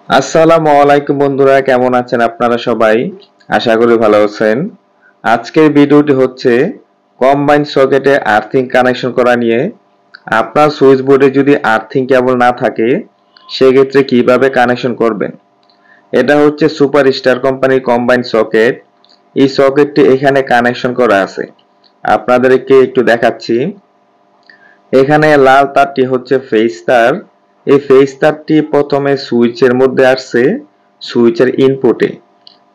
আসসালামু আলাইকুম বন্ধুরা, কেমন আছেন আপনারা সবাই? আশা করি ভালো আছেন। আজকের ভিডিওটি হচ্ছে কম্বাইন সকেটে আর্থিং কানেকশন করা নিয়ে। আপনার সুইচ বোর্ডে যদি আর্থিং কেবল না থাকে সেক্ষেত্রে কিভাবে কানেকশন করবেন। এটা হচ্ছে সুপারস্টার কোম্পানির কম্বাইন সকেট। এই সকেটটি এখানে কানেকশন করা আছে, আপনাদেরকে একটু দেখাচ্ছি। এখানে লাল তারটি হচ্ছে ফেজ তার। এই ফেজ তারটি প্রথমে সুইচের মধ্যে আসছে, সুইচের ইনপুটে।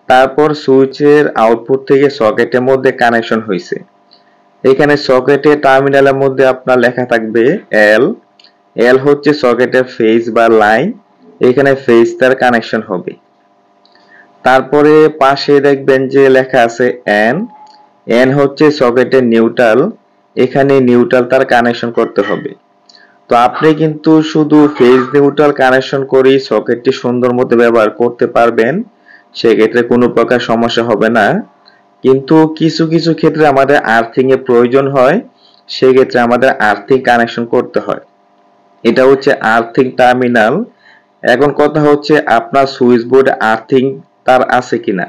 তারপর সুইচের আউটপুট থেকে সকেটের মধ্যে কানেকশন হয়েছে। এখানে সকেটের টার্মিনালের মধ্যে আপনার লেখা থাকবে এল। এল হচ্ছে সকেটের ফেজ বা লাইন। এখানে ফেজ তার কানেকশন হবে। তারপরে পাশে দেখবেন যে লেখা আছে এন। এন হচ্ছে সকেটের নিউট্রাল। এখানে নিউট্রাল তার কানেকশন করতে হবে। তো আপনি কিন্তু শুধু ফেজ নিউট্রাল কানেকশন করেই সকেটটি সুন্দর মতো ব্যবহার করতে পারবেন, সেক্ষেত্রে কোনো প্রকার সমস্যা হবে না। কিন্তু কিছু কিছু ক্ষেত্রে আমাদের আর্থিং এর প্রয়োজন হয়, সেক্ষেত্রে আমাদের আর্থিং কানেকশন করতে হয়। এটা হচ্ছে আর্থিং টার্মিনাল। এখন কথা হচ্ছে আপনার সুইচ বোর্ডে আর্থিং তার আছে কিনা।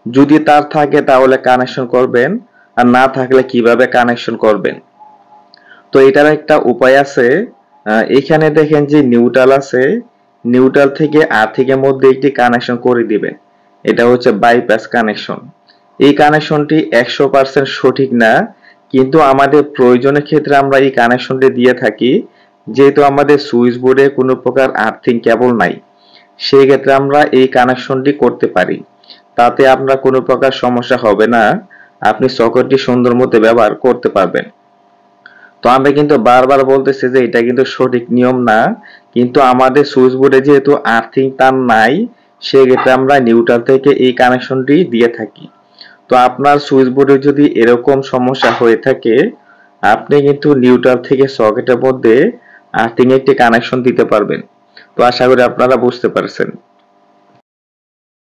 যদি তার থাকে তাহলে কানেকশন করবেন, আর না থাকলে কিভাবে কানেকশন করবেন। তো এটার একটা উপায় আছে। এখানে দেখেন যে নিউট্রাল আছে, নিউট্রাল থেকে আর্থিংয়ের মধ্যে একটি কানেকশন করে দিবেন। এটা হচ্ছে বাইপাস কানেকশন। এই কানেকশনটি 100% সঠিক না, কিন্তু আমাদের প্রয়োজনের ক্ষেত্রে আমরা এই কানেকশনটি দিয়ে থাকি। যেহেতু আমাদের সুইচ বোর্ডে কোনো প্রকার আর্থিং কেবল নাই, সেই ক্ষেত্রে আমরা এই কানেকশনটি করতে পারি। তাতে আপনার কোনো প্রকার সমস্যা হবে না, আপনি সকেটটি সুন্দর মতো ব্যবহার করতে পারবেন। তো আমরা কিন্তু বারবার বলতেছি যে এটা কিন্তু সঠিক নিয়ম না, কিন্তু আমাদের সুইচ বোর্ডে যেহেতু আর্থিং তার নাই, সেক্ষেত্রে আমরা নিউট্রাল থেকে এই কানেকশনটি দিয়ে থাকি। তো আপনার সুইচ বোর্ডে যদি এরকম সমস্যা হয়ে থাকে, আপনি কিন্তু নিউট্রাল থেকে সকেটের মধ্যে আর্থিং একটি কানেকশন দিতে পারবেন। তো আশা করি আপনারা বুঝতে পারছেন।